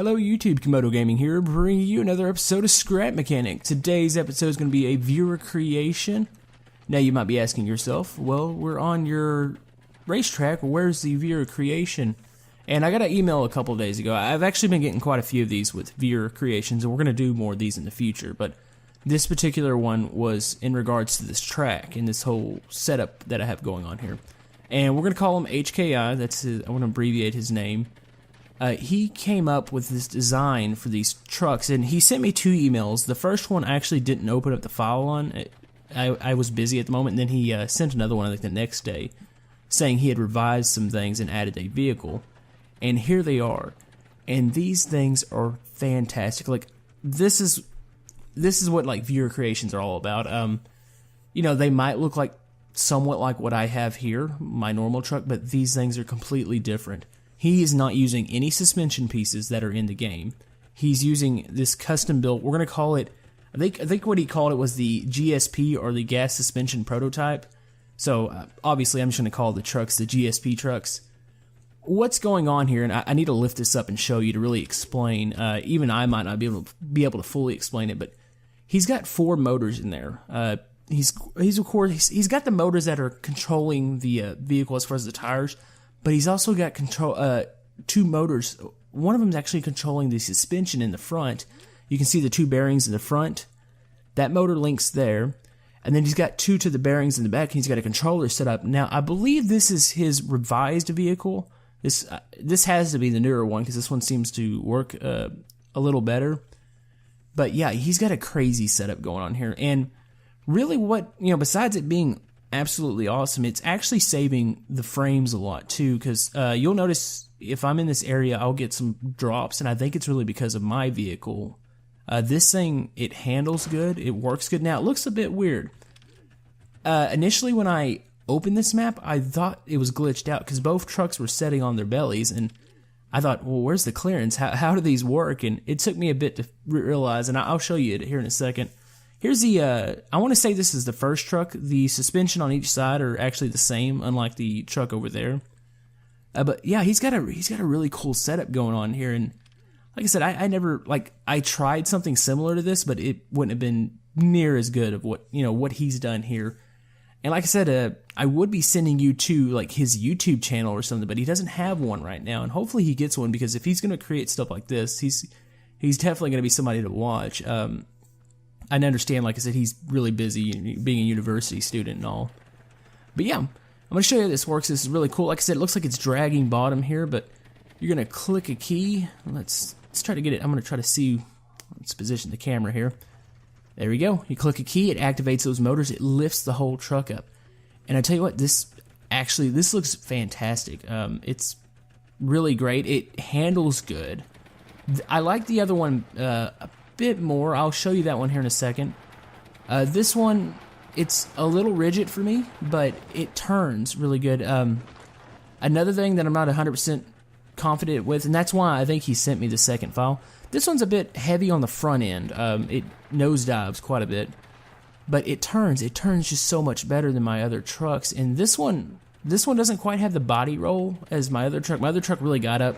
Hello YouTube, Komodo Gaming here, bringing you another episode of Scrap Mechanic. Today's episode is going to be a viewer creation. Now you might be asking yourself, well, we're on your racetrack, where's the viewer creation? And I got an email a couple of days ago. I've actually been getting quite a few of these with viewer creations, and we're going to do more of these in the future, but this particular one was in regards to this track and this whole setup that I have going on here. And we're going to call him HKI, that's his, I want to abbreviate his name. He came up with this design for these trucks, and he sent me two emails. The first one I actually didn't open up the file on. I was busy at the moment, and then he sent another one like the next day, saying he had revised some things and added a vehicle. And here they are. And these things are fantastic. Like, this is what like viewer creations are all about. You know, they might look like somewhat like what I have here, my normal truck, but these things are completely different. He is not using any suspension pieces that are in the game. He's using this custom built, we're going to call it, I think what he called it was the GSP, or the gas suspension prototype. So obviously I'm just going to call the trucks the GSP trucks. What's going on here, and I need to lift this up and show you to really explain, even I might not be able to fully explain it, but he's got four motors in there. He's got the motors that are controlling the vehicle as far as the tires, but he's also got two motors. One of them is actually controlling the suspension in the front. You can see the two bearings in the front. That motor links there. And then he's got two to the bearings in the back, and he's got a controller set up. Now, I believe this is his revised vehicle. This has to be the newer one, because this one seems to work a little better. But yeah, he's got a crazy setup going on here. And really what, you know, besides it being absolutely awesome, it's actually saving the frames a lot too, because you'll notice if I'm in this area, I'll get some drops, and I think it's really because of my vehicle. This thing, it handles good, it works good. Now, it looks a bit weird. Initially, when I opened this map, I thought it was glitched out, because both trucks were sitting on their bellies, and I thought, well, where's the clearance? How do these work? And it took me a bit to realize, and I'll show you it here in a second. Here's the, I want to say this is the first truck. The suspension on each side are actually the same, unlike the truck over there. But yeah, he's got a really cool setup going on here. And like I said, I tried something similar to this, but it wouldn't have been near as good of what he's done here. And like I said, I would be sending you to like his YouTube channel or something, but he doesn't have one right now. And hopefully he gets one, because if he's going to create stuff like this, he's definitely going to be somebody to watch. I understand, like I said, he's really busy being a university student and all. But yeah, I'm going to show you how this works. This is really cool. Like I said, it looks like it's dragging bottom here, but you're going to click a key. Let's try to get it. I'm going to try to see. Let's position the camera here. There we go. You click a key, it activates those motors, it lifts the whole truck up. And I tell you what, this looks fantastic. It's really great. It handles good. I like the other one a bit more. I'll show you that one here in a second. This one, it's a little rigid for me, but it turns really good. Another thing that I'm not 100% confident with, and that's why I think he sent me the second file, this one's a bit heavy on the front end. It nosedives quite a bit, but it turns just so much better than my other trucks. And this one doesn't quite have the body roll as my other truck. My other truck really got up,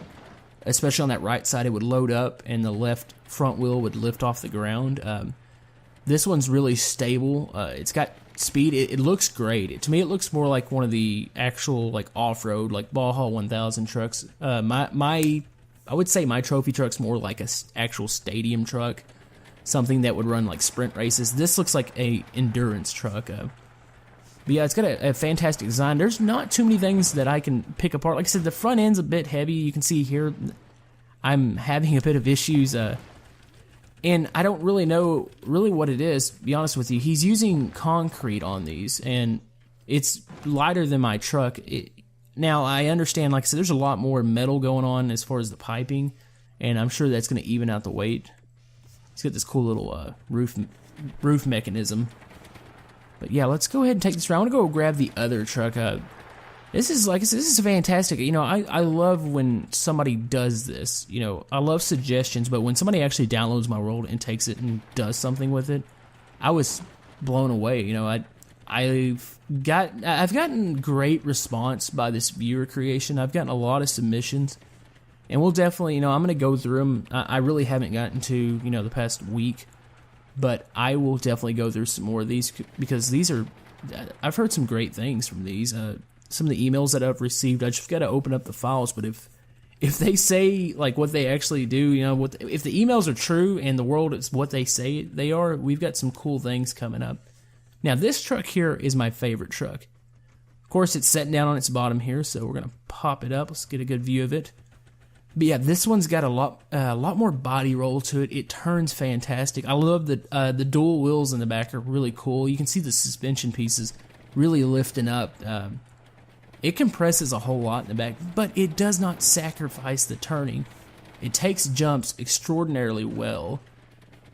especially on that right side. It would load up, and the left front wheel would lift off the ground. This one's really stable. It's got speed. It looks great. To me, it looks more like one of the actual like off-road, like Baja 1000 trucks. I would say my trophy truck's more like a actual stadium truck, something that would run like sprint races. This looks like a endurance truck. But yeah, it's got a fantastic design. There's not too many things that I can pick apart. Like I said, the front end's a bit heavy. You can see here I'm having a bit of issues, and I don't really know what it is, to be honest with you. He's using concrete on these, and it's lighter than my truck. Now, I understand, like I said, there's a lot more metal going on as far as the piping, and I'm sure that's going to even out the weight. It's got this cool little roof mechanism. But yeah, let's go ahead and take this around. I want to go grab the other truck. This is, like I said, this is fantastic. You know, I love when somebody does this. You know, I love suggestions, but when somebody actually downloads my world and takes it and does something with it, I was blown away. You know, I've gotten great response by this viewer creation. I've gotten a lot of submissions, And we'll definitely, I'm going to go through them. I really haven't gotten to, the past week, but I will definitely go through some more of these because these are, I've heard some great things from these. Some of the emails that I've received, I just got to open up the files, but if they say like what they actually do, if the emails are true and the world is what they say they are, we've got some cool things coming up. Now, this truck here is my favorite truck. Of course, it's sitting down on its bottom here, so we're going to pop it up. Let's get a good view of it. But yeah, this one's got a lot more body roll to it. It turns fantastic. I love the dual wheels in the back are really cool. You can see the suspension pieces really lifting up. It compresses a whole lot in the back, but it does not sacrifice the turning. It takes jumps extraordinarily well.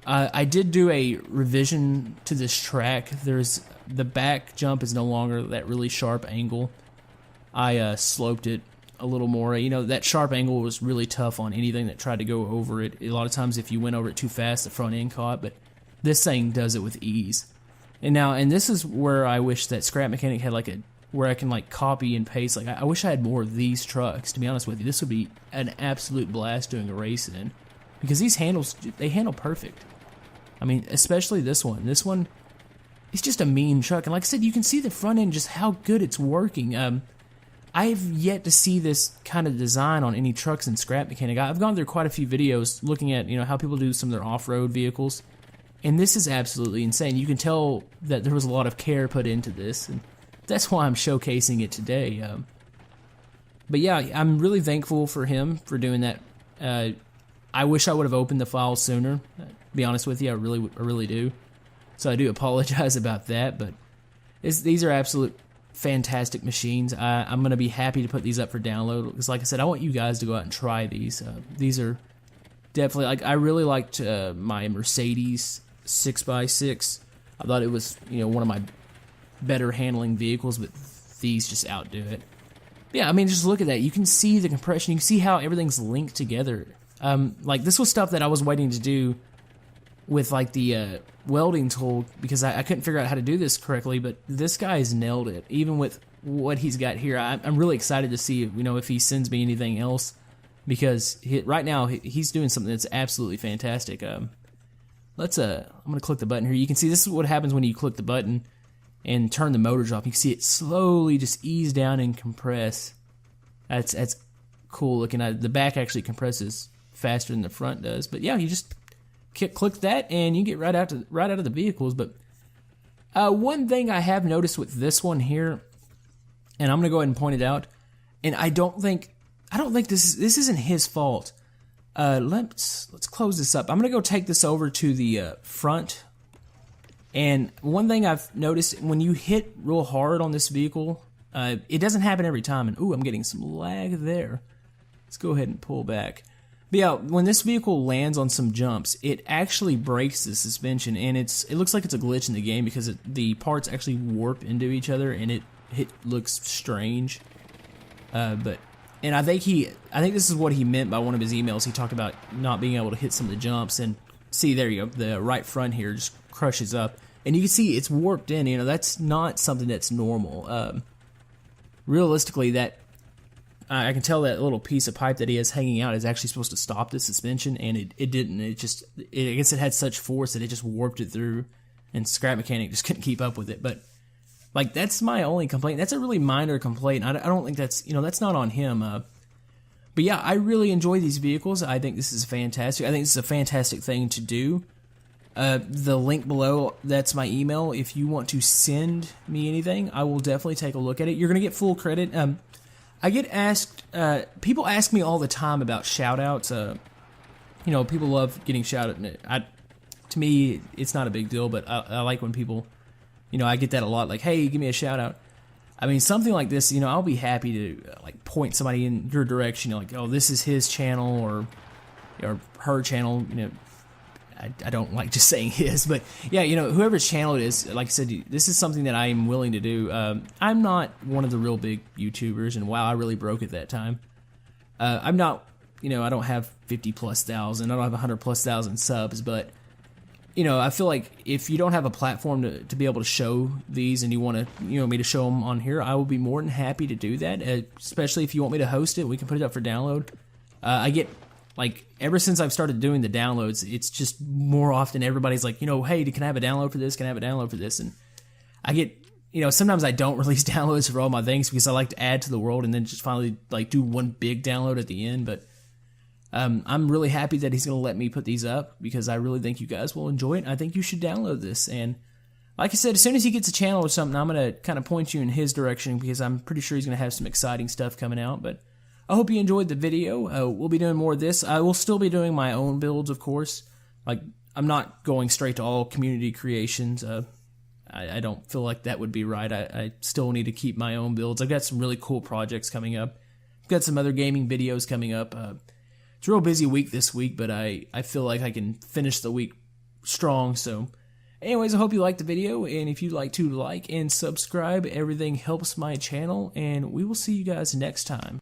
I did do a revision to this track. The back jump is no longer that really sharp angle. I sloped it a little more. That sharp angle was really tough on anything that tried to go over it. A lot of times if you went over it too fast, the front end caught, but this thing does it with ease. And this is where I wish that Scrap Mechanic had where I can copy and paste. I wish I had more of these trucks, to be honest with you. This would be an absolute blast doing a race in, because these they handle perfect. I mean, especially this one. This one is just a mean truck, and like I said, you can see the front end, just how good it's working. I've yet to see this kind of design on any trucks in Scrap Mechanic. I've gone through quite a few videos looking at how people do some of their off-road vehicles, and this is absolutely insane. You can tell that there was a lot of care put into this, and that's why I'm showcasing it today. But yeah, I'm really thankful for him for doing that. I wish I would have opened the file sooner. To be honest with you, I really do. So I do apologize about that. But these are absolute fantastic machines. I'm going to be happy to put these up for download because, like I said, I want you guys to go out and try these. These are definitely I really liked my Mercedes 6x6. I thought it was one of my better handling vehicles, but these just outdo it. Yeah, I mean, just look at that. You can see the compression. You can see how everything's linked together. This was stuff that I was waiting to do with the welding tool because I couldn't figure out how to do this correctly, but this guy's nailed it. Even with what he's got here, I'm really excited to see if he sends me anything else, because right now he's doing something that's absolutely fantastic. I'm gonna click the button here. You can see this is what happens when you click the button and turn the motors off. You can see it slowly just ease down and compress. That's cool looking. The back actually compresses faster than the front does. But yeah, you just click that and you get right out of the vehicles. But one thing I have noticed with this one here, and I'm gonna go ahead and point it out, and I don't think this isn't his fault. Let's close this up. I'm gonna go take this over to the front. And one thing I've noticed, when you hit real hard on this vehicle, it doesn't happen every time. And ooh, I'm getting some lag there. Let's go ahead and pull back. But yeah, when this vehicle lands on some jumps, it actually breaks the suspension, and it looks like it's a glitch in the game because the parts actually warp into each other, and it looks strange. And I think this is what he meant by one of his emails. He talked about not being able to hit some of the jumps, and see, there you go, the right front here just crushes up, and you can see it's warped in. That's not something that's normal. Realistically, that I can tell that little piece of pipe that he has hanging out is actually supposed to stop the suspension, and it didn't. I guess it had such force that it just warped it through, and Scrap Mechanic just couldn't keep up with it. But that's my only complaint. That's a really minor complaint. I don't think that's not on him. But yeah, I really enjoy these vehicles. I think this is fantastic. I think this is a fantastic thing to do. The link below, that's my email. If you want to send me anything, I will definitely take a look at it. You're going to get full credit. I get asked, people ask me all the time about shout-outs. People love getting shouted. To me, it's not a big deal, but I like when people, I get that a lot, like, hey, give me a shout-out. I mean, something like this, I'll be happy to point somebody in your direction, oh, this is his channel or her channel. I don't like just saying his, but yeah, whoever's channel it is, like I said, this is something that I am willing to do. I'm not one of the real big YouTubers, and wow, I really broke it that time. I'm not, I don't have 50,000+, I don't have 100,000+ subs, but I feel like if you don't have a platform to be able to show these, and you want to, me to show them on here, I will be more than happy to do that. Especially if you want me to host it, we can put it up for download. I get, like, ever since I've started doing the downloads, it's just more often everybody's like, hey, can I have a download for this? Can I have a download for this? And I get, sometimes I don't release downloads for all my things because I like to add to the world and then just finally, like, do one big download at the end. But I'm really happy that he's going to let me put these up because I really think you guys will enjoy it. I think you should download this. And like I said, as soon as he gets a channel or something, I'm going to kind of point you in his direction because I'm pretty sure he's going to have some exciting stuff coming out. But I hope you enjoyed the video. We'll be doing more of this. I will still be doing my own builds, of course. Like, I'm not going straight to all community creations. I don't feel like that would be right. I still need to keep my own builds. I've got some really cool projects coming up. I've got some other gaming videos coming up. It's a real busy week this week, but I feel like I can finish the week strong. So anyways, I hope you liked the video, and if you'd like to like and subscribe, everything helps my channel, and we will see you guys next time.